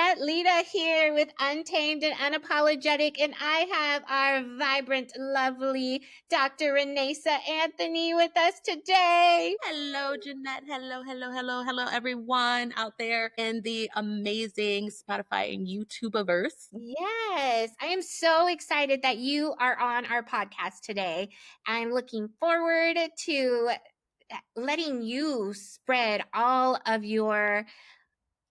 Jeanette Lira here with Untamed and Unapologetic, and I have our vibrant, lovely Dr. Renaisa Anthony with us today. Hello, Jeanette. Hello, everyone out there in the amazing Spotify and YouTubeverse. Yes, I am so excited that you are on our podcast today. I'm looking forward to letting you spread all of your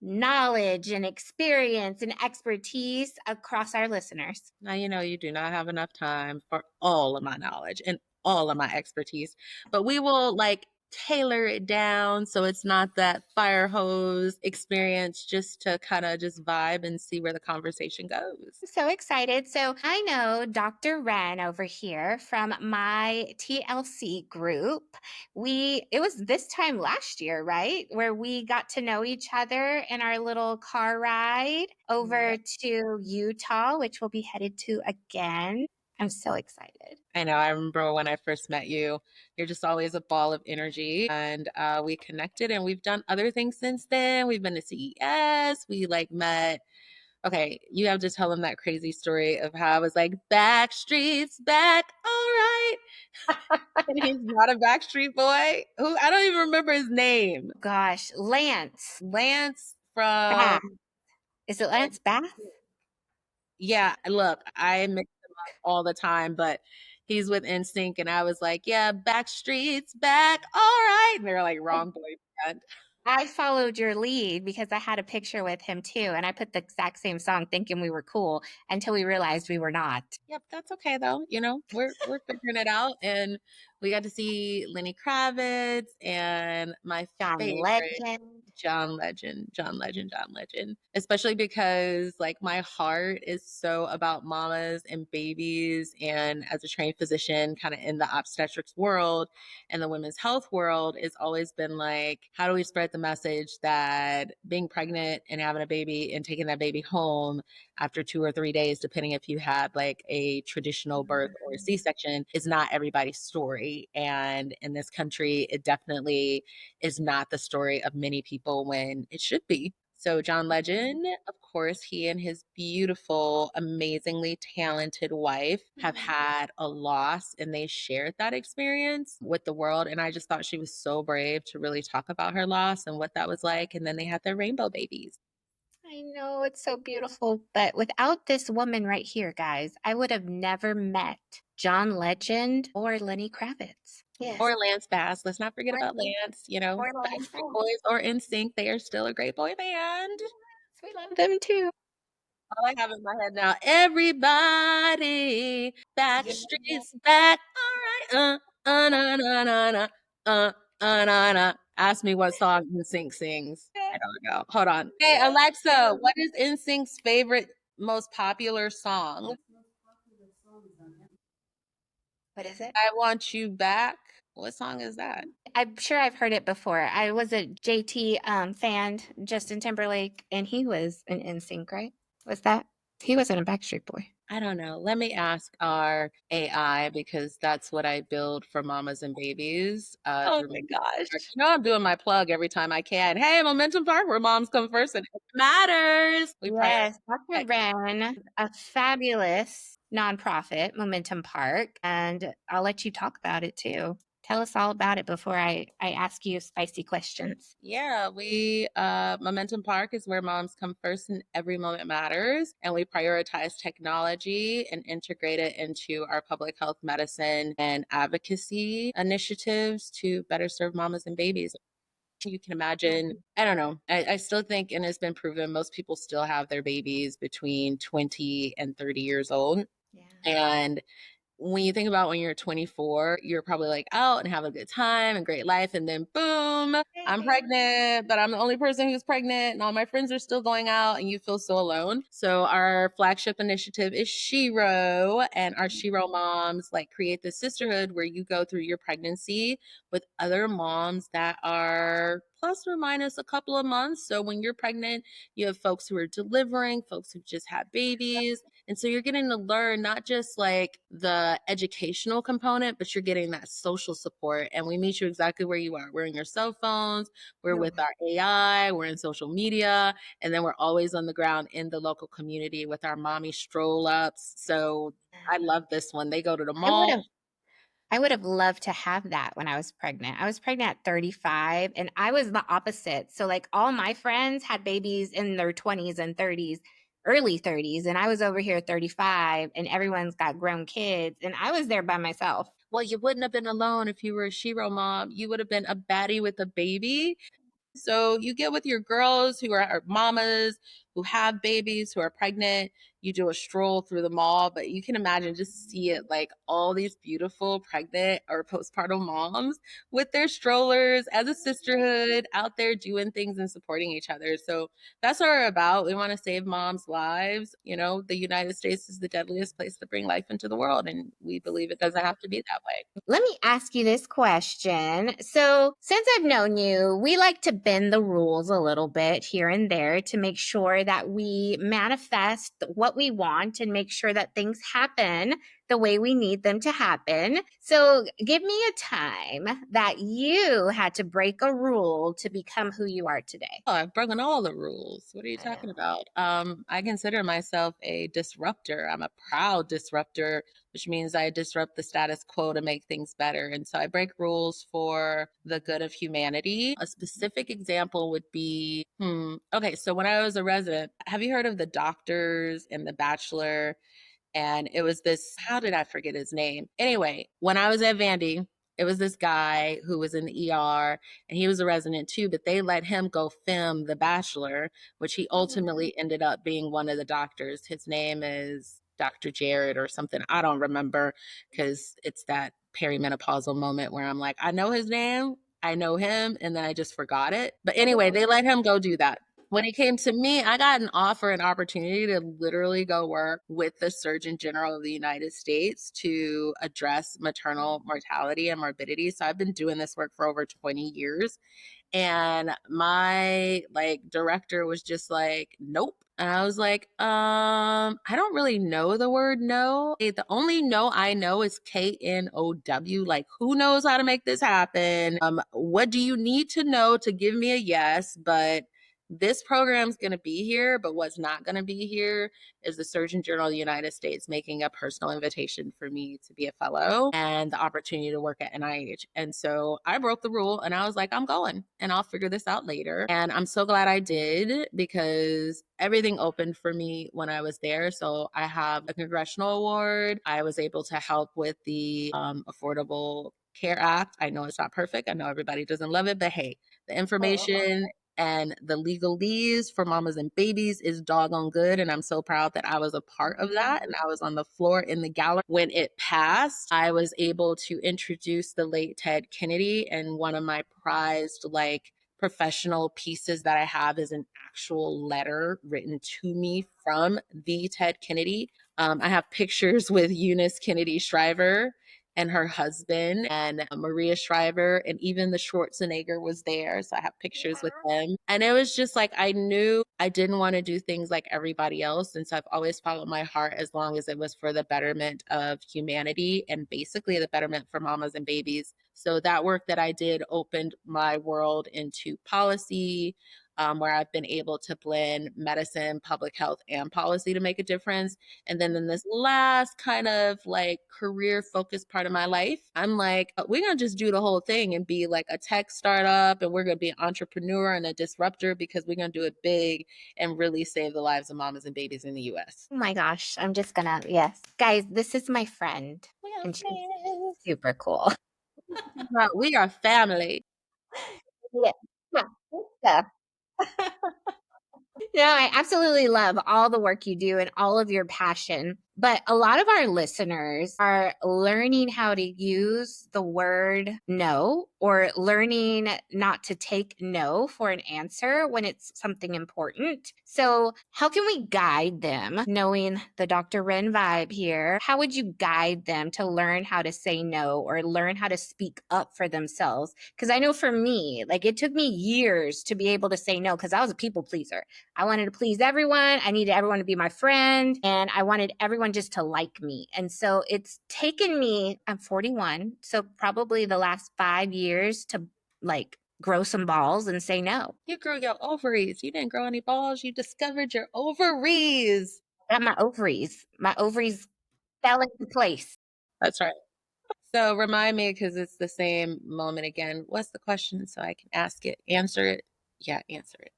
knowledge and experience and expertise across our listeners. Now, you do not have enough time for all of my knowledge and all of my expertise, but we will tailor it down so it's not that fire hose experience, just to kind of just vibe and see where the conversation goes. I'm so excited. So I know Dr. Ren over here from my TLC group. It was this time last year, right? Where we got to know each other in our little car ride over to Utah, which we'll be headed to again. I'm so excited. I know. I remember when I first met you. You're just always a ball of energy, and we connected, and we've done other things since then. We've been to CES. We met. Okay, you have to tell them that crazy story of how I was like, Backstreet's back, all right. And he's not a Backstreet boy. Who, I don't even remember his name. Gosh, Lance Lance from Bath. Is it Lance Bath? Yeah, look, I mix them up all the time, but he's with NSYNC, and I was like, yeah, Backstreet's back, all right. And they're like, wrong boyfriend. I followed your lead because I had a picture with him too, and I put the exact same song thinking we were cool until we realized we were not. Yep, that's okay though. We're figuring it out, and we got to see Lenny Kravitz and my John favorite Legend. John Legend. Especially because my heart is so about mamas and babies, and as a trained physician, kind of in the obstetrics world and the women's health world, it's always been like, how do we spread the message that being pregnant and having a baby and taking that baby home after 2 or 3 days, depending if you had a traditional birth or a C-section, is not everybody's story. And in this country, it definitely is not the story of many people when it should be. So John Legend, of course, he and his beautiful, amazingly talented wife have had a loss, and they shared that experience with the world. And I just thought she was so brave to really talk about her loss and what that was like. And then they had their rainbow babies. I know it's so beautiful, but without this woman right here, guys, I would have never met John Legend or Lenny Kravitz. Yes. Or Lance Bass. Let's not forget about Lance. Or Lance Backstreet Bass. Boys or NSYNC, they are still a great boy band. We love them too. All I have in my head now, everybody, Backstreet's back. All right, na na na na, na na. Ask me what song NSYNC sings. I don't know. Hold on. Hey Alexa, what is NSYNC's favorite, most popular song? What is it? I Want You Back. What song is that? I'm sure I've heard it before. I was a JT fan, Justin Timberlake, and he was an NSYNC, right? Was that? He wasn't a Backstreet Boy. I don't know. Let me ask our AI, because that's what I build for mamas and babies. Oh Through my Momentum gosh. Park. I'm doing my plug every time I can. Hey, Momentum Park, where moms come first and it matters. We Yes, Dr. prioritize. Ren, a fabulous nonprofit, Momentum Park, and I'll let you talk about it too. Tell us all about it before I ask you spicy questions. Yeah, we Momentum Park is where moms come first and every moment matters. And we prioritize technology and integrate it into our public health medicine and advocacy initiatives to better serve mamas and babies. You can imagine, I don't know. I still think, and it's been proven, most people still have their babies between 20 and 30 years old. Yeah. And when you think about when you're 24, you're probably out and have a good time and great life. And then boom, I'm pregnant, but I'm the only person who's pregnant and all my friends are still going out, and you feel so alone. So our flagship initiative is Shiro, and our Shiro moms create this sisterhood where you go through your pregnancy with other moms that are plus or minus a couple of months. So when you're pregnant, you have folks who are delivering, folks who've just had babies. And so you're getting to learn not just like the educational component, but you're getting that social support. And we meet you exactly where you are. We're in your cell phones, we're with our AI, we're in social media, and then we're always on the ground in the local community with our mommy stroll ups. So I love this one. They go to the I would mall. have I would have loved to have that when I was pregnant. I was pregnant at 35 and I was the opposite. So like all my friends had babies in their 20s and 30s, early 30s, and I was over here 35 and everyone's got grown kids and I was there by myself. Well, you wouldn't have been alone if you were a shero mom. You would have been a baddie with a baby. So you get with your girls who are mamas, who have babies, who are pregnant. You do a stroll through the mall, but you can imagine just see it like all these beautiful pregnant or postpartum moms with their strollers as a sisterhood out there doing things and supporting each other. So that's what we're about. We want to save moms' lives. You know, the United States is the deadliest place to bring life into the world, and we believe it doesn't have to be that way. Let me ask you this question. So, since I've known you, we like to bend the rules a little bit here and there to make sure that we manifest what we want and make sure that things happen the way we need them to happen. So, give me a time that you had to break a rule to become who you are today. Oh, I've broken all the rules. What are you talking about? I consider myself a disruptor. I'm a proud disruptor, which means I disrupt the status quo to make things better. And so I break rules for the good of humanity. A specific example would be, okay, so when I was a resident, have you heard of the doctors and the bachelor? And it was this, how did I forget his name? Anyway, when I was at Vandy, it was this guy who was in the ER and he was a resident too, but they let him go film The Bachelor, which he ultimately ended up being one of the doctors. His name is Dr. Jared or something. I don't remember because it's that perimenopausal moment where I'm like, I know his name, I know him, and then I just forgot it. But anyway, they let him go do that. When it came to me, I got an opportunity to literally go work with the Surgeon General of the United States to address maternal mortality and morbidity. So I've been doing this work for over 20 years. And my like director was just like, nope. And I was like, I don't really know the word no. The only no I know is KNOW. Like, who knows how to make this happen? What do you need to know to give me a yes? But this program's going to be here, but what's not going to be here is the Surgeon General of the United States making a personal invitation for me to be a fellow and the opportunity to work at NIH. And so I broke the rule and I was like, I'm going and I'll figure this out later. And I'm so glad I did because everything opened for me when I was there. So I have a congressional award. I was able to help with the Affordable Care Act. I know it's not perfect. I know everybody doesn't love it, but hey, the information and the legalese for mamas and babies is doggone good. And I'm so proud that I was a part of that. And I was on the floor in the gallery when it passed. I was able to introduce the late Ted Kennedy, and one of my prized, like, professional pieces that I have is an actual letter written to me from the Ted Kennedy. I have pictures with Eunice Kennedy Shriver and her husband and Maria Shriver, and even the Schwarzenegger was there. So I have pictures with them. And it was just like I knew I didn't want to do things like everybody else. And so I've always followed my heart as long as it was for the betterment of humanity and basically the betterment for mamas and babies. So that work that I did opened my world into policy, where I've been able to blend medicine, public health, and policy to make a difference. And then in this last kind of like career focused part of my life, I'm like, we're going to just do the whole thing and be like a tech startup. And we're going to be an entrepreneur and a disruptor because we're going to do it big and really save the lives of mamas and babies in the US. Oh my gosh, I'm just gonna, yes. Guys, this is my friend, We are and she's friends. super cool. We are family. Yeah. Yeah. Yeah. No, I absolutely love all the work you do and all of your passion. But a lot of our listeners are learning how to use the word no, or learning not to take no for an answer when it's something important. So, how can we guide them, knowing the Dr. Ren vibe here? How would you guide them to learn how to say no or learn how to speak up for themselves? Because I know for me, like it took me years to be able to say no because I was a people pleaser. I wanted to please everyone. I needed everyone to be my friend, and I wanted everyone just to like me. And so it's taken me, I'm 41, so probably the last 5 years to like grow some balls and say no. You grew your ovaries. You didn't grow any balls. You discovered your ovaries. Got my ovaries. My ovaries fell into place. That's right. So remind me, because it's the same moment again. What's the question so I can ask it, answer it? Yeah, answer it.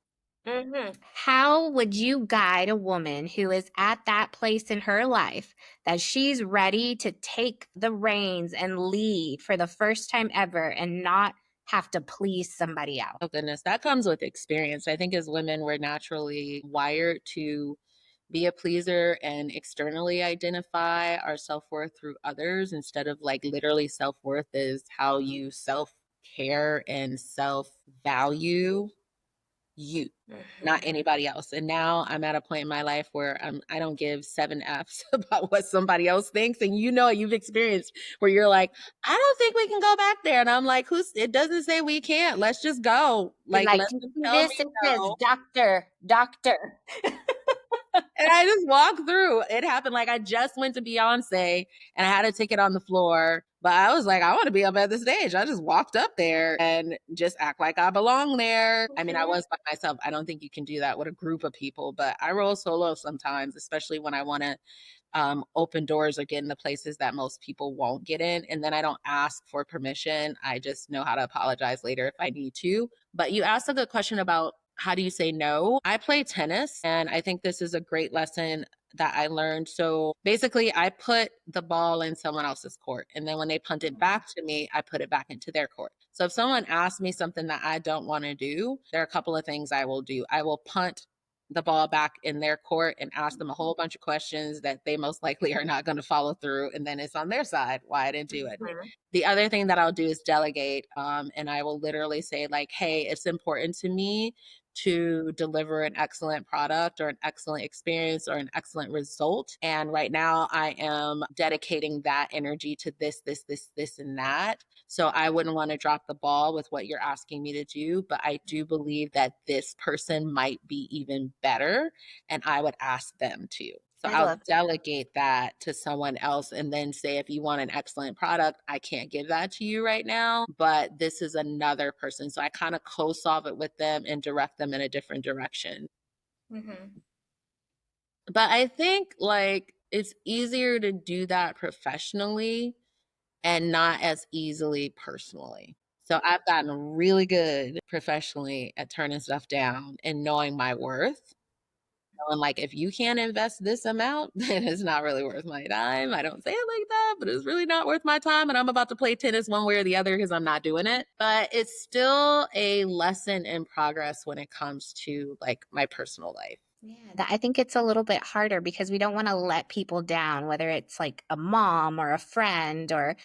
How would you guide a woman who is at that place in her life that she's ready to take the reins and lead for the first time ever and not have to please somebody else? Oh, goodness. That comes with experience. I think as women, we're naturally wired to be a pleaser and externally identify our self worth through others instead of like literally self worth is how you self care and self value you, not Mhm. anybody else. And now I'm at a point in my life where I don't give seven F's about what somebody else thinks. And you know, you've experienced where you're like, I don't think we can go back there. And I'm like, it doesn't say we can't. Let's just go. You're Like, like, let "Do you them see tell this? me It says no. doctor, doctor." And I just walked through. It happened like I just went to Beyonce and I had a ticket on the floor. But I was like, I want to be up at the stage. I just walked up there and just act like I belong there. I mean, I Mhm. was by myself. I don't think you can do that with a group of people, but I roll solo sometimes, especially when I want to open doors or get into places that most people won't get in. And then I don't ask for permission. I just know how to apologize later if I need to. But you asked a good question about how do you say no? I play tennis, and I think this is a great lesson that I learned. So basically, I put the ball in someone else's court. And then when they punt it back to me, I put it back into their court. So if someone asks me something that I don't want to do, there are a couple of things I will do. I will punt the ball back in their court and ask them a whole bunch of questions that they most likely are not going to follow through. And then it's on their side why I didn't do it. Mhm. The other thing that I'll do is delegate. And I will literally say, like, hey, it's important to me to deliver an excellent product or an excellent experience or an excellent result. And right now I am dedicating that energy to this, and that. So I wouldn't want to drop the ball with what you're asking me to do, but I do believe that this person might be even better and I would ask them to. So I I'll love that. delegate that to someone else and then say, if you want an excellent product, I can't give that to you right now, but this is another person. So I kind of co solve it with them and direct them in a different direction. Mhm. But I think like it's easier to do that professionally and not as easily personally. So I've gotten really good professionally at turning stuff down and knowing my worth. And like, if you can't invest this amount, then it's not really worth my time. I don't say it like that, but it's really not worth my time. And I'm about to play tennis one way or the other because I'm not doing it. But it's still a lesson in progress when it comes to like my personal life. Yeah, I think it's a little bit harder because we don't want to let people down, whether it's like a mom or a friend or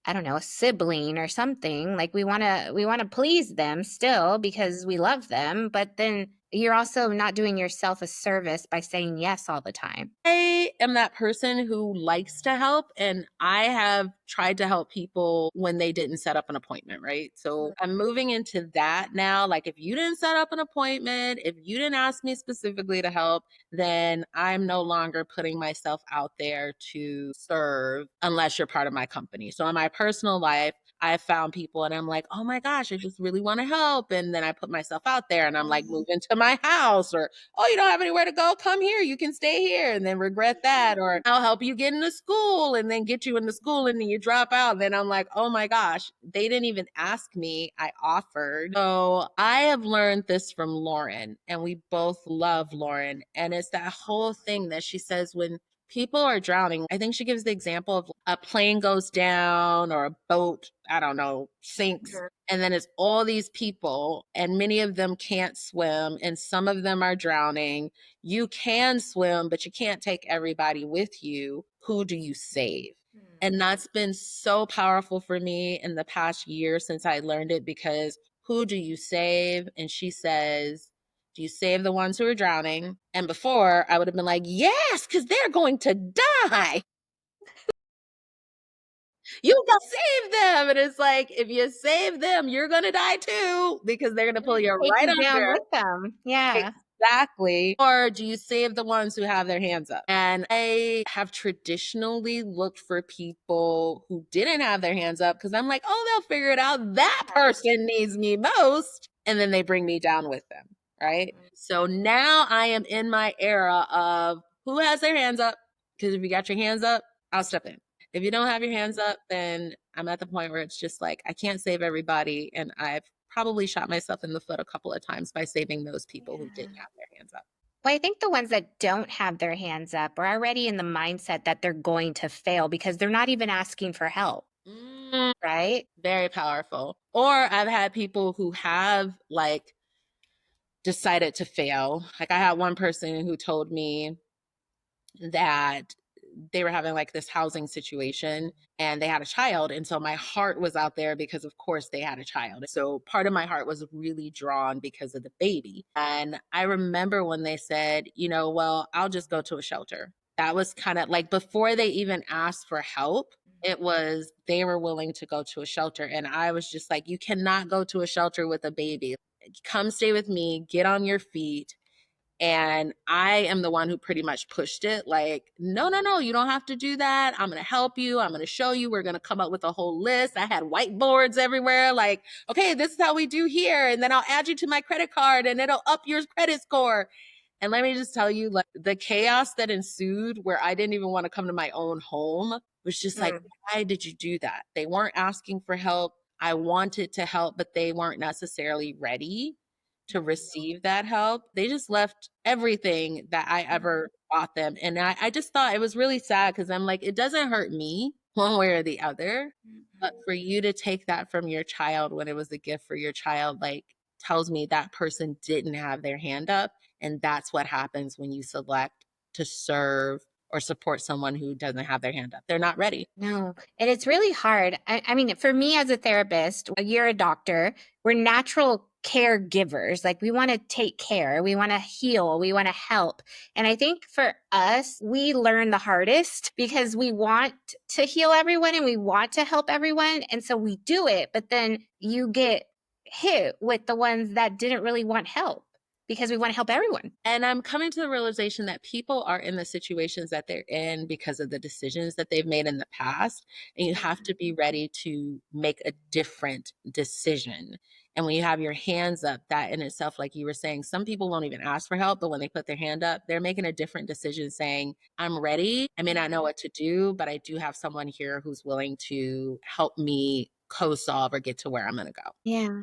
I don't know, a sibling or something. Like we want to please them still because we love them, but then you're also not doing yourself a service by saying yes all the time. I am that person who likes to help, and I have tried to help people when they didn't set up an appointment, right? So I'm moving into that now. Like, if you didn't set up an appointment, if you didn't ask me specifically to help, then I'm no longer putting myself out there to serve unless you're part of my company. So in my personal life, I found people and I'm like, oh my gosh, I just really want to help. And then I put myself out there and I'm like, move into my house, or oh, you don't have anywhere to go? Come here. You can stay here, and then regret that. Or I'll help you get into school and then get you into school and then you drop out. Then I'm like, oh my gosh, they didn't even ask me. I offered. So I have learned this from Lauren, and we both love Lauren. And it's that whole thing that she says when people are drowning. I think she gives the example of a plane goes down or a boat, I don't know, sinks. And then it's all these people, and many of them can't swim, and some of them are drowning. You can swim, but you can't take everybody with you. Who do you save? And that's been so powerful for me in the past year since I learned it, because who do you save? And she says, do you save the ones who are drowning? And before I would have been like, yes, because they're going to die. You gotta save them. And it's like, if you save them, you're gonna die too, because they're gonna pull you Take right you down under. with them. Yeah. Exactly. Or do you save the ones who have their hands up? And I have traditionally looked for people who didn't have their hands up, because I'm like, oh, they'll figure it out. That person needs me most. And then they bring me down with them. Right. So now I am in my era of who has their hands up. Because if you got your hands up, I'll step in. If you don't have your hands up, then I'm at the point where it's just like, I can't save everybody. And I've probably shot myself in the foot a couple of times by saving those people who didn't have their hands up. Well, I think the ones that don't have their hands up are already in the mindset that they're going to fail because they're not even asking for help, Mm, right? very powerful. Or I've had people who have like decided to fail. Like I had one person who told me that they were having like this housing situation and they had a child. And so my heart was out there because, of course, they had a child. So part of my heart was really drawn because of the baby. And I remember when they said, well, I'll just go to a shelter. That was kind of like before they even asked for help. It was they were willing to go to a shelter. And I was just like, you cannot go to a shelter with a baby. Come stay with me, get on your feet, and I am the one who pretty much pushed it. Like, no, no, no, you don't have to do that. I'm going to help you. I'm going to show you. We're going to come up with a whole list. I had whiteboards everywhere. Like, okay, this is how we do here. And then I'll add you to my credit card and it'll up your credit score. And let me just tell you, like, the chaos that ensued, where I didn't even want to come to my own home, was just like, why did you do that? They weren't asking for help. I wanted to help, but they weren't necessarily ready to receive that help. They just left everything that I ever bought them. And I just thought it was really sad, because I'm like, it doesn't hurt me one way or the other. But for you to take that from your child when it was a gift for your child, like, tells me that person didn't have their hand up. And that's what happens when you select to serve or support someone who doesn't have their hand up. They're not ready. No, and it's really hard. I mean, for me as a therapist, you're a doctor, we're natural caregivers. Like we want to take care, we want to heal, we want to help. And I think for us, we learn the hardest because we want to heal everyone and we want to help everyone. And so we do it, but then you get hit with the ones that didn't really want help because we want to help everyone. And I'm coming to the realization that people are in the situations that they're in because of the decisions that they've made in the past. And you have to be ready to make a different decision. And when you have your hands up, that in itself, like you were saying, some people won't even ask for help, but when they put their hand up, they're making a different decision saying, I'm ready. I may not know what to do, but I do have someone here who's willing to help me co-solve or get to where I'm going to go. Yeah.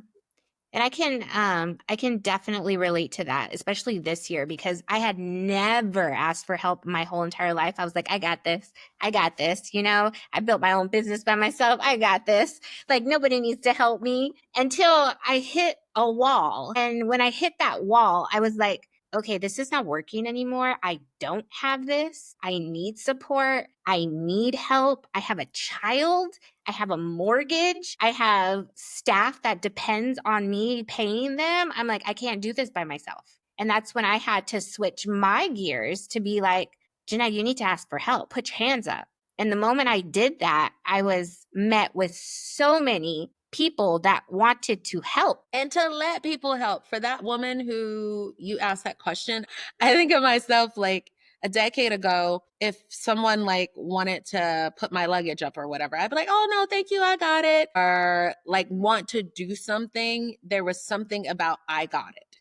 And I can definitely relate to that, especially this year because I had never asked for help my whole entire life. I was like, I got this. I got this. I built my own business by myself. I got this. Like nobody needs to help me until I hit a wall. And when I hit that wall, I was like, okay, this is not working anymore. I don't have this. I need support. I need help. I have a child. I have a mortgage. I have staff that depends on me paying them. I'm like, I can't do this by myself. And that's when I had to switch my gears to be like, Jeanette, you need to ask for help. Put your hands up. And the moment I did that, I was met with so many people that wanted to help. And to let people help. For that woman who you asked that question, I think of myself like a decade ago, if someone like wanted to put my luggage up or whatever, I'd be like, oh no, thank you, I got it. Or like want to do something, there was something about I got it.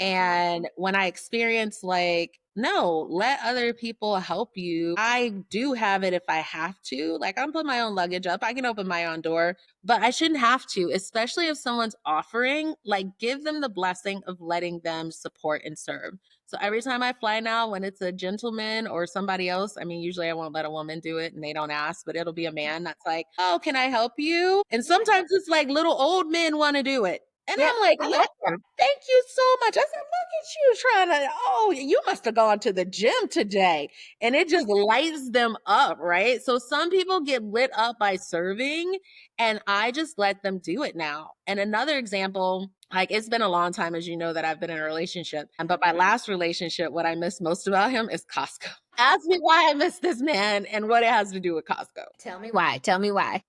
And when I experience like, no, let other people help you. I do have it if I have to. Like I'm putting my own luggage up. I can open my own door, but I shouldn't have to, especially if someone's offering, like give them the blessing of letting them support and serve. So every time I fly now, when it's a gentleman or somebody else, I mean, usually I won't let a woman do it and they don't ask, but it'll be a man that's like, oh, can I help you? And sometimes it's like little old men want to do it. And Yep, I'm like, I love them. thank you so much. I said, look at you trying to, oh, you must have gone to the gym today. And it just lights them up, right? So some people get lit up by serving, and I just let them do it now. And another example, like it's been a long time, as you know, that I've been in a relationship. But my last relationship, what I miss most about him is Costco. Ask me why I miss this man and what it has to do with Costco. Tell me why. Tell me why.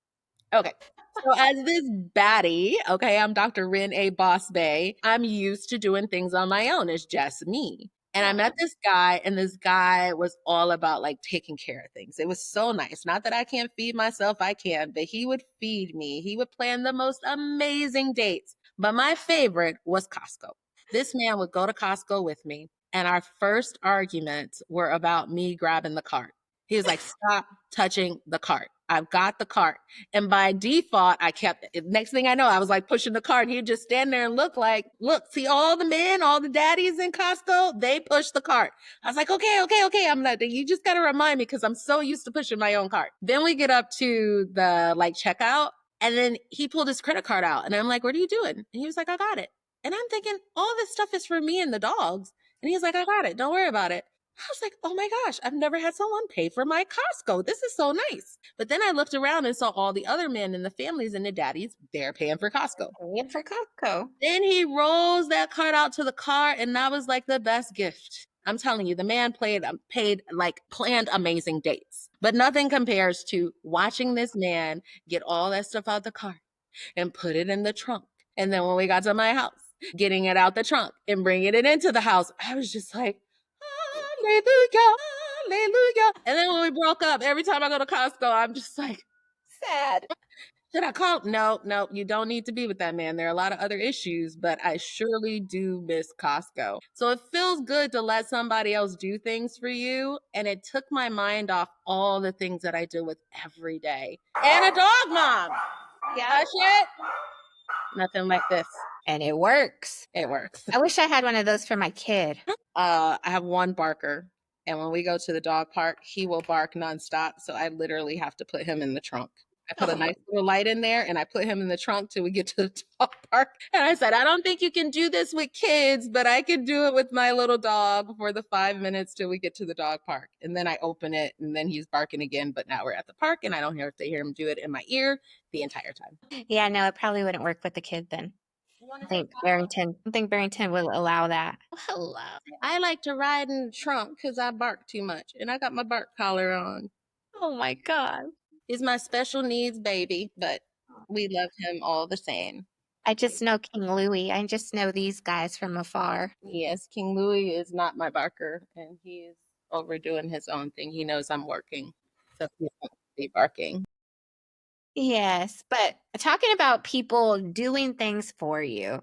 Okay. So as this baddie, okay, I'm Dr. Ren A. Boss Bay. I'm used to doing things on my own. It's just me. And I met this guy, and this guy was all about like taking care of things. It was so nice. Not that I can't feed myself, I can, but he would feed me. He would plan the most amazing dates. But my favorite was Costco. This man would go to Costco with me, and our first arguments were about me grabbing the cart. He was like, stop touching the cart. I've got the cart. And by default, I kept it. Next thing I know, I was like pushing the cart. He'd just stand there and look like, look, see all the men, all the daddies in Costco, they push the cart. I was like, okay, okay, okay. I'm not, you just got to remind me because I'm so used to pushing my own cart. Then we get up to the like checkout, and then he pulled his credit card out, and I'm like, what are you doing? And he was like, I got it. And I'm thinking, all this stuff is for me and the dogs. And he's like, I got it. Don't worry about it. I was like, oh my gosh, I've never had someone pay for my Costco. This is so nice. But then I looked around and saw all the other men and the families and the daddies, they're paying for Costco. Paying for Costco. Then he rolls that card out to the car, and that was like the best gift. I'm telling you, the man planned amazing dates. But nothing compares to watching this man get all that stuff out the car and put it in the trunk. And then when we got to my house, getting it out the trunk and bringing it into the house, I was just like, hallelujah, hallelujah. And then when we broke up, every time I go to Costco, I'm just like, Sad. should I call? No, no, you don't need to be with that man. There are a lot of other issues, but I surely do miss Costco. So it feels good to let somebody else do things for you. And it took my mind off all the things that I deal with every day. And a dog mom. Yeah. Shit. Nothing like this. And it works. It works. I wish I had one of those for my kid. I have one barker, and when we go to the dog park, he will bark nonstop. So I literally have to put him in the trunk. I put a nice little light in there, and I put him in the trunk till we get to the dog park. And I said, I don't think you can do this with kids, but I can do it with my little dog for the 5 minutes till we get to the dog park. And then I open it, and then he's barking again. But now we're at the park, and I don't have to hear him do it in my ear the entire time. Yeah, no, it probably wouldn't work with the kid then. I think Barrington will allow that. Oh, hello. I like to ride in the trunk because I bark too much, and I got my bark collar on. Oh my God. He's my special needs baby, but we love him all the same. I just know King Louie. I just know these guys from afar. Yes, King Louis is not my barker, and he is overdoing his own thing. He knows I'm working, so he won't be barking. Yes, but talking about people doing things for you,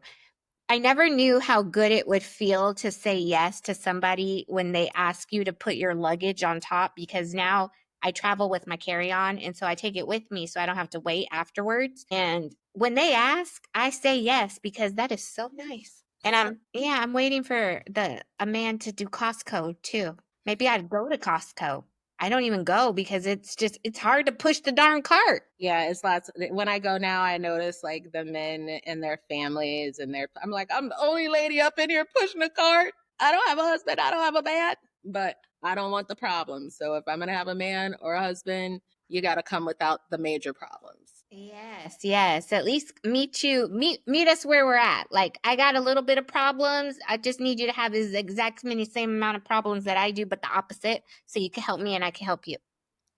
I never knew how good it would feel to say yes to somebody when they ask you to put your luggage on top, because now I travel with my carry-on, and so I take it with me so I don't have to wait afterwards. And when they ask, I say yes because that is so nice. And I'm waiting for a man to do Costco too. Maybe I'd go to Costco. I don't even go because it's hard to push the darn cart. Yeah, it's lots. When I go now, I notice like the men and their families, and I'm like, I'm the only lady up in here pushing a cart. I don't have a husband. I don't have a man, but I don't want the problems. So if I'm gonna have a man or a husband, you got to come without the major problems. Yes, yes. At least meet us where we're at. Like I got a little bit of problems. I just need you to have this exact same amount of problems that I do, but the opposite, so you can help me and I can help you.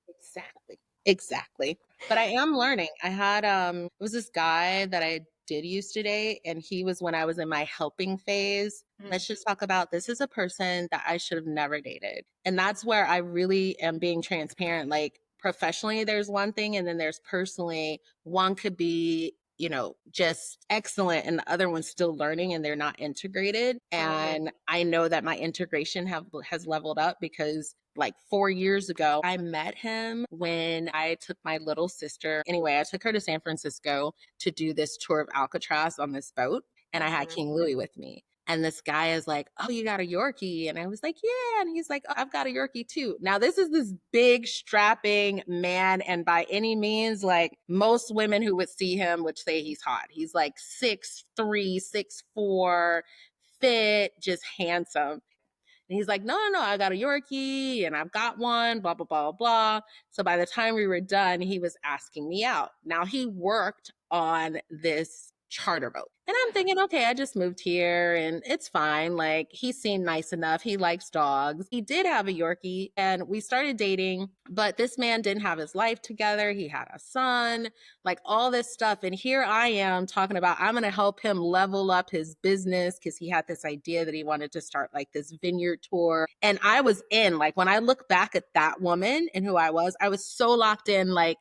Exactly. Exactly. But I am learning. I had it was this guy that I did used to date, and he was when I was in my helping phase. Let's just talk about this is a person that I should have never dated. And that's where I really am being transparent. Like professionally, there's one thing, and then there's personally, one could be just excellent, and the other one's still learning and they're not integrated. And I know that my integration has leveled up because like 4 years ago, I met him when I took my little sister. Anyway, I took her to San Francisco to do this tour of Alcatraz on this boat, and I had Mhm. King Louis with me. And this guy is like, "Oh, you got a Yorkie?" And I was like, "Yeah." And he's like, "Oh, I've got a Yorkie too." Now, this is this big, strapping man. And by any means, like most women who would see him would say he's hot. He's like 6'3", 6'4", fit, just handsome. And he's like, "No, no, no, I got a Yorkie and I've got one, blah, blah, blah, blah." So by the time we were done, he was asking me out. Now he worked on this charter boat. And I'm thinking, okay, I just moved here and it's fine. Like he seemed nice enough. He likes dogs. He did have a Yorkie and we started dating, but this man didn't have his life together. He had a son, like all this stuff. And here I am talking about I'm going to help him level up his business because he had this idea that he wanted to start like this vineyard tour. And I was in, like, when I look back at that woman and who I was so locked in, like,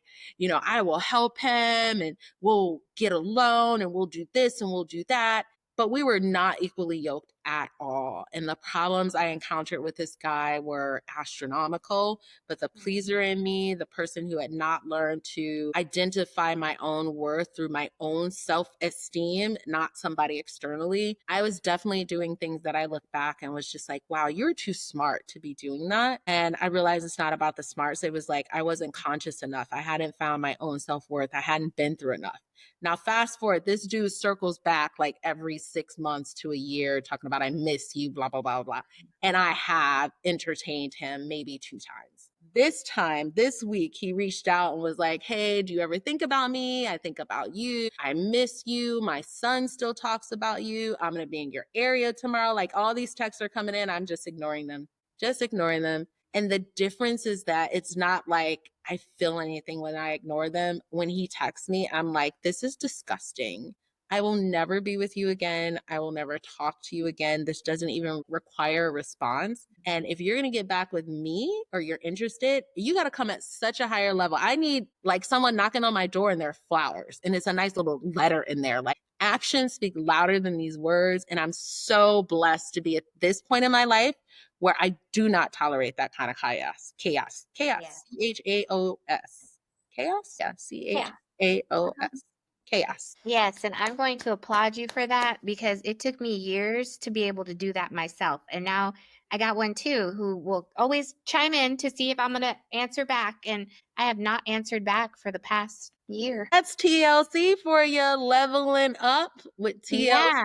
I will help him and we'll get a loan and we'll do this and we'll do that. But we were not equally yoked at all. And the problems I encountered with this guy were astronomical. But the pleaser in me, the person who had not learned to identify my own worth through my own self esteem, not somebody externally, I was definitely doing things that I look back and was just like, wow, you're too smart to be doing that. And I realized it's not about the smarts. It was like I wasn't conscious enough. I hadn't found my own self worth. I hadn't been through enough. Now, fast forward, this dude circles back like every 6 months to a year, talking about, I miss you, blah, blah, blah, blah. And I have entertained him maybe 2 times. This time, this week, he reached out and was like, "Hey, do you ever think about me? I think about you. I miss you. My son still talks about you. I'm going to be in your area tomorrow." Like all these texts are coming in. I'm just ignoring them, just ignoring them. And the difference is that it's not like I feel anything when I ignore them. When he texts me, I'm like, this is disgusting. I will never be with you again. I will never talk to you again. This doesn't even require a response. And if you're going to get back with me or you're interested, you got to come at such a higher level. I need like someone knocking on my door and there are flowers and it's a nice little letter in there. Like actions speak louder than these words. And I'm so blessed to be at this point in my life where I do not tolerate that kind of chaos, Yeah. chaos, chaos, yeah, Yeah. chaos, chaos. Yes, and I'm going to applaud you for that because it took me years to be able to do that myself. And now I got one too who will always chime in to see if I'm going to answer back. And I have not answered back for the past year. That's TLC for you, leveling up with TLC. Yeah.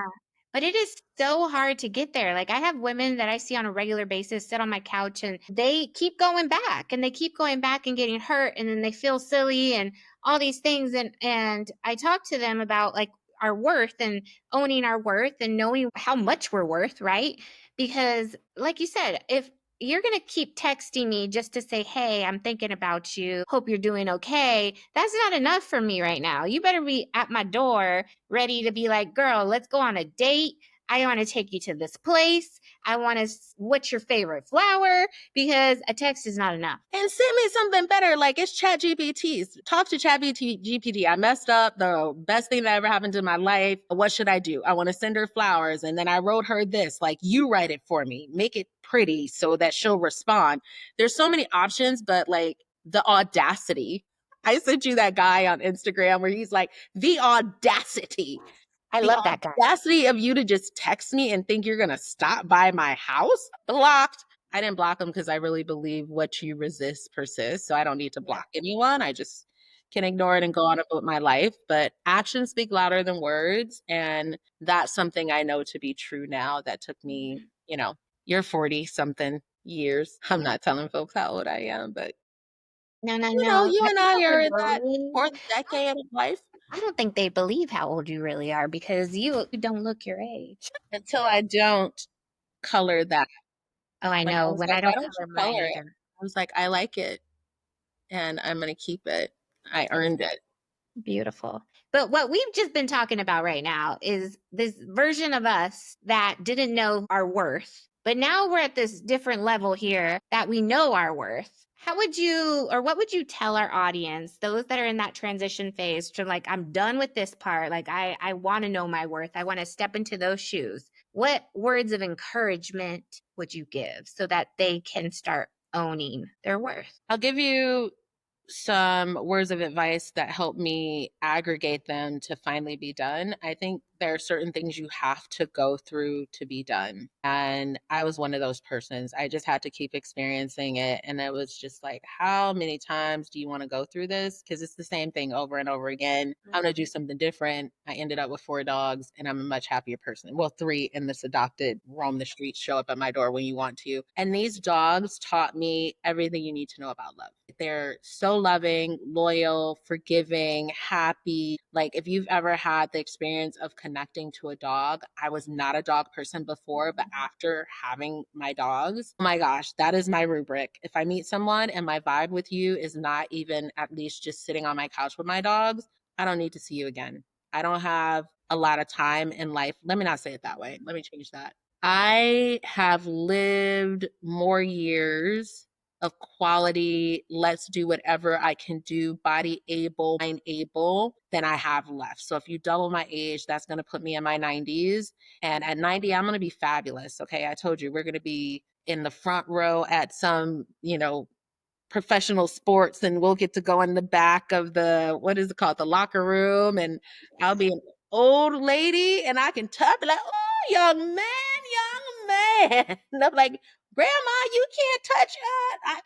But it is so hard to get there. Like I have women that I see on a regular basis sit on my couch and they keep going back and they keep going back and getting hurt and then they feel silly and all these things and I talk to them about like our worth and owning our worth and knowing how much we're worth, right? Because like you said, if you're going to keep texting me just to say, "Hey, I'm thinking about you. Hope you're doing okay." That's not enough for me right now. You better be at my door ready to be like, "Girl, let's go on a date. I want to take you to this place. I want to, what's your favorite flower?" Because a text is not enough. And send me something better. Like it's Chat GPT. Talk to Chat GPT. I messed up. The best thing that ever happened in my life. What should I do? I want to send her flowers. And then I wrote her this. Like, you write it for me. Make it pretty so that she'll respond. There's so many options, but like the audacity. I sent you that guy on Instagram where he's like, the audacity. I The love that guy. audacity of you to just text me and think you're going to stop by my house? Blocked. I didn't block them because I really believe what you resist persists. So I don't need to Yeah. block anyone. I just can ignore it and go on about my life. But actions speak louder than words. And that's something I know to be true now that took me, you're 40 something years. I'm not telling folks how old I am, but No, no, no. you I and think I I are would in that believe. fourth decade of life I don't think they believe how old you really are because you don't look your age. until I don't color that. Oh, I Like I know. was When like, I why don't don't you color mine color it? either. I was like, I like it and I'm gonna keep it. I earned it. Beautiful. But what we've just been talking about right now is this version of us that didn't know our worth. But now we're at this different level here that we know our worth. How would you, or what would you tell our audience, those that are in that transition phase to like, I'm done with this part. Like I want to know my worth. I want to step into those shoes. What words of encouragement would you give so that they can start owning their worth? I'll give you some words of advice that help me aggregate them to finally be done. I think there are certain things you have to go through to be done. And I was one of those persons. I just had to keep experiencing it. And it was just like, how many times do you want to go through this? Because it's the same thing over and over again. I'm going to do something different. I ended up with 4 dogs and I'm a much happier person. Well, 3 in this adopted roam the streets, show up at my door when you want to. And these dogs taught me everything you need to know about love. They're so loving, loyal, forgiving, happy. Like, if you've ever had the experience of connecting to a dog, I was not a dog person before, but after having my dogs, oh my gosh, that is my rubric. If I meet someone and my vibe with you is not even at least just sitting on my couch with my dogs, I don't need to see you again. I don't have a lot of time in life. Let me not say it that way. Let me change that. I have lived more years of quality, let's do whatever I can do, body able, mind able, than I have left. So if you double my age, that's going to put me in my 90s. And at 90, I'm going to be fabulous. Okay. I told you we're going to be in the front row at some, professional sports, and we'll get to go in the back of the, what is it called, the locker room, and I'll be an old lady and I can tap like, oh, young man. And I'm like, grandma, you can't touch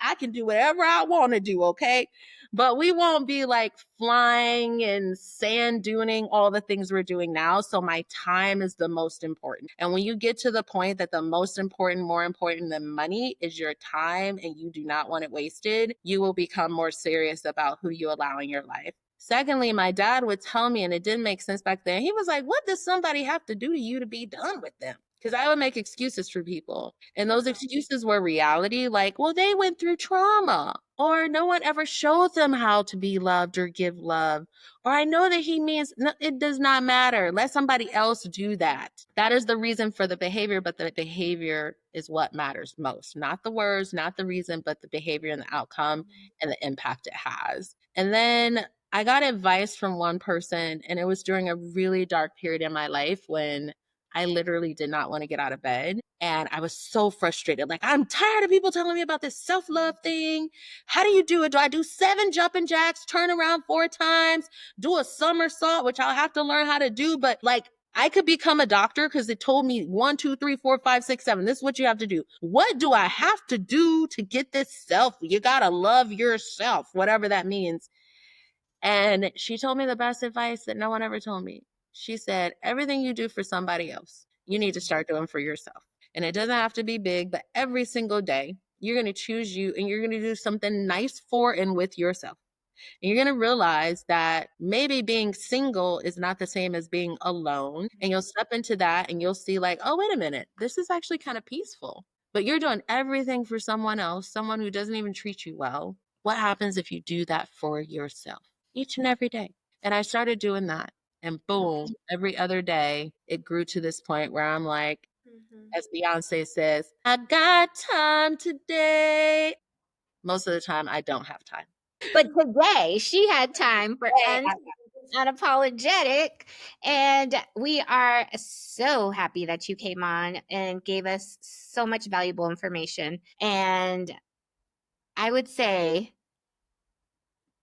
I can do whatever I want to do, okay? But we won't be like flying and sand duning, all the things we're doing now. So my time is the most important. And when you get to the point that the most important, more important than money is your time and you do not want it wasted, you will become more serious about who you allow in your life. Secondly, my dad would tell me, and it didn't make sense back then. He was like, what does somebody have to do to you to be done with them? Because I would make excuses for people. And those excuses were reality, like, well, they went through trauma, or no one ever showed them how to be loved or give love. Or I know that he means no, it does not matter. Let somebody else do that. That is the reason for the behavior, but the behavior is what matters most. Not the words, not the reason, but the behavior and the outcome and the impact it has. And then I got advice from one person, and it was during a really dark period in my life when I literally did not want to get out of bed. And I was so frustrated. Like, I'm tired of people telling me about this self love thing. How do you do it? Do I do 7 jumping jacks, turn around 4 times, do a somersault, which I'll have to learn how to do? But like, I could become a doctor because it told me 1, 2, 3, 4, 5, 6, 7. This is what you have to do. What do I have to do to get this self? You got to love yourself, whatever that means. And she told me the best advice that no one ever told me. She said, everything you do for somebody else, you need to start doing for yourself. And it doesn't have to be big, but every single day, you're going to choose you and you're going to do something nice for and with yourself. And you're going to realize that maybe being single is not the same as being alone. And you'll step into that and you'll see, like, oh, wait a minute, this is actually kind of peaceful. But you're doing everything for someone else, someone who doesn't even treat you well. What happens if you do that for yourself each and every day? And I started doing that. And boom, every other day, it grew to this point where I'm like, as Beyonce says, I got time today. Most of the time, I don't have time. But today she had time for Hey, unapologetic. And we are so happy that you came on and gave us so much valuable information. And I would say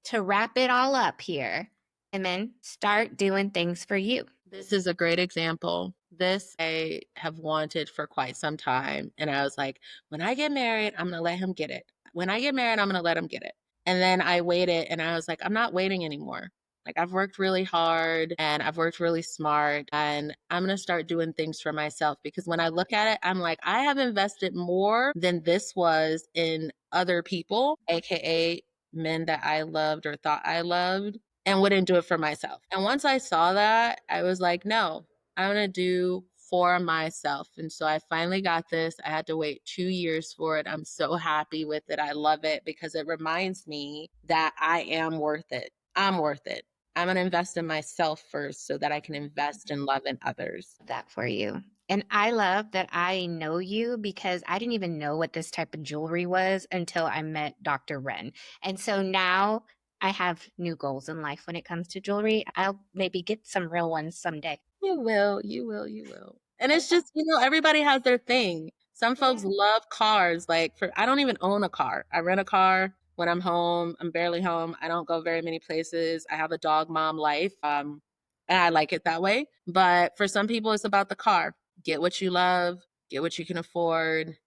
to wrap it all up here, and then start doing things for you. this is a great example. This I have wanted for quite some time. And I was like, when I get married, I'm going to let him get it. When I get married, I'm going to let him get it. And then I waited and I was like, I'm not waiting anymore. Like, I've worked really hard and I've worked really smart, and I'm going to start doing things for myself, because when I look at it, I'm like, I have invested more than this was in other people, AKA men that I loved or thought I loved, and wouldn't do it for myself. And once I saw that, I was like, no, I'm going to do for myself. And so I finally got this. I had to wait 2 years for it. I'm so happy with it. I love it because it reminds me that I am worth it. I'm worth it. I'm going to invest in myself first so that I can invest in love in others. That for you. And I love that I know you because I didn't even know what this type of jewelry was until I met Dr. Ren. And so now I have new goals in life when it comes to jewelry. I'll maybe get some real ones someday. You will, you will, you will. And I it's just, everybody has their thing. Some Yeah. folks love cars. Like I don't even own a car. I rent a car when I'm home. I'm barely home. I don't go very many places. I have a dog mom life. And I like it that way. But for some people, it's about the car. Get what you love, get what you can afford,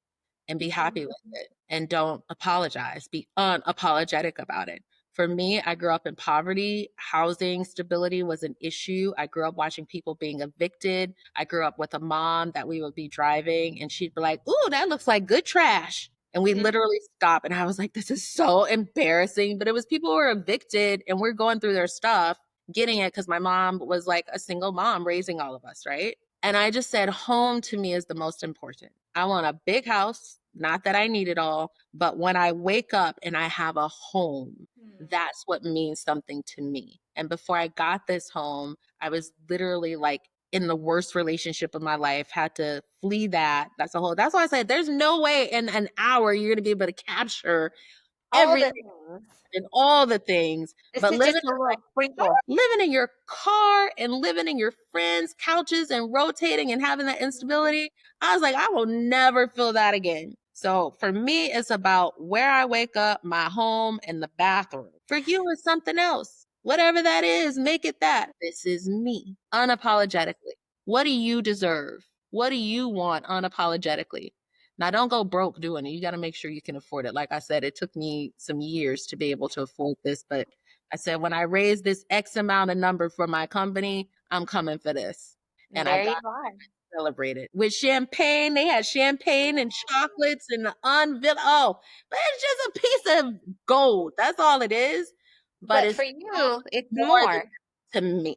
and be happy with Mhm. it and don't apologize. Be unapologetic about it. For me, I grew up in poverty. Housing stability was an issue. I grew up watching people being evicted. I grew up with a mom that we would be driving and she'd be like, "Ooh, that looks like good trash." And we Mhm. literally stop. And I was like, this is so embarrassing. But it was people who were evicted and we're going through their stuff, getting it because my mom was like a single mom raising all of us, right? And I just said, home to me is the most important. I want a big house, not that I need it all, but when I wake up and I have a home, that's what means something to me. And before I got this home, I was literally like in the worst relationship of my life, had to flee that. That's why I said there's no way in an hour you're going to be able to capture All the everything things. and all the things, This but is just a little sprinkle. living in your car and living in your friends' couches and rotating and having that instability, I was like, I will never feel that again. So for me, it's about where I wake up, my home, and the bathroom. For you, it's something else. Whatever that is, make it that. This is me, unapologetically. What do you deserve? What do you want unapologetically? Now, don't go broke doing it. You got to make sure you can afford it. Like I said, it took me some years to be able to afford this, but I said, when I raise this X amount of number for my company, I'm coming for this. And I There got you are. celebrated with champagne. They had champagne and chocolates and the unveil. Oh, but it's just a piece of gold. That's all it is. But But it's for you, it's more than more. to me.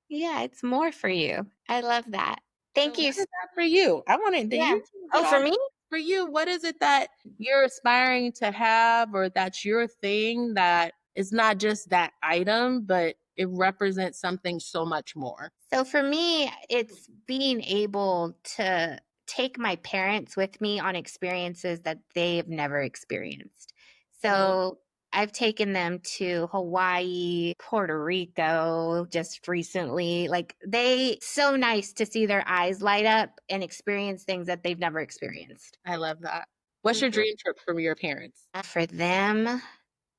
Yeah, it's more for you. I love that. So Thank you. what is that for you? I wanted to Yeah. you Oh, get for all me? for you. What is it that you're aspiring to have or that's your thing that is not just that item, but it represents something so much more? So for me, it's being able to take my parents with me on experiences that they've never experienced. Mm, So I've taken them to Hawaii, Puerto Rico just recently. Like they so nice to see their eyes light up and experience things that they've never experienced. I love that. What's your Mhm. dream trip from your parents? For them,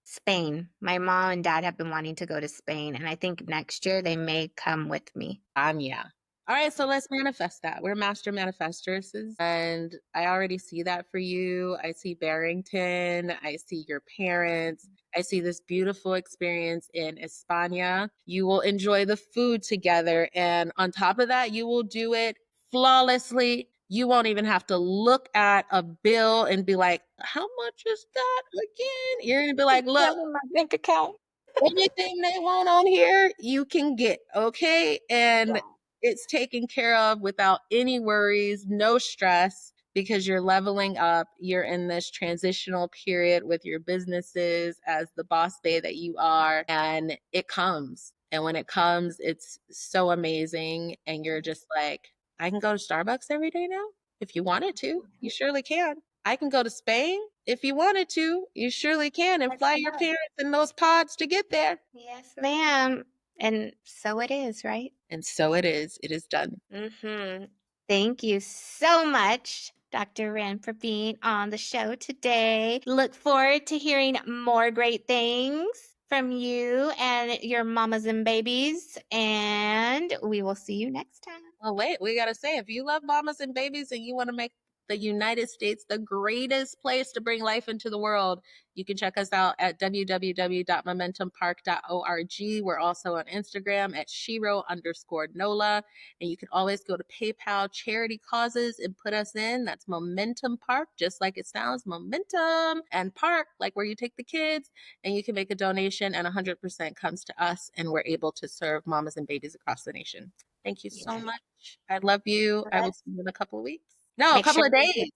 Spain. My mom and dad have been wanting to go to Spain, and I think next year they may come with me. Yeah. All right, so let's manifest that. We're master manifestresses, and I already see that for you. I see Barrington. I see your parents. I see this beautiful experience in España. You will enjoy the food together, and on top of that, you will do it flawlessly. You won't even have to look at a bill and be like, "How much is that again?" You're gonna be like, "Look." Not in my bank account. Anything they want on here, you can get, okay? And Yeah. it's taken care of without any worries, no stress, because you're leveling up. You're in this transitional period with your businesses as the boss babe that you are, and it comes. And when it comes, it's so amazing. And you're just like, I can go to Starbucks every day now if you wanted to. You surely can. I can go to Spain if you wanted to. You surely can and Let's fly your go. parents in those pods to get there. Yes, ma'am. And so it is, right? And so it is. It is done. Mm-hmm. Thank you so much, Dr. Ren, for being on the show today. Look forward to hearing more great things from you and your mamas and babies. And we will see you next time. Well, wait, we got to say if you love mamas and babies and you want to make the United States the greatest place to bring life into the world, you can check us out at www.momentumpark.org. We're also on Instagram at Shiro_Nola. And you can always go to PayPal charity causes and put us in. That's Momentum Park, just like it sounds, Momentum and Park, like where you take the kids. And you can make a donation, and 100% comes to us. And we're able to serve mamas and babies across the nation. Thank you so Yes. much. I love you. I will Let's see you in a couple of weeks. No, a make couple sure of you give. days.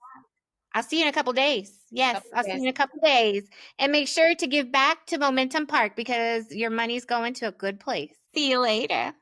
I'll see you in a couple days. Yes, Couple of I'll see you days. in a couple days. And make sure to give back to Momentum Park because your money's going to a good place. See you later.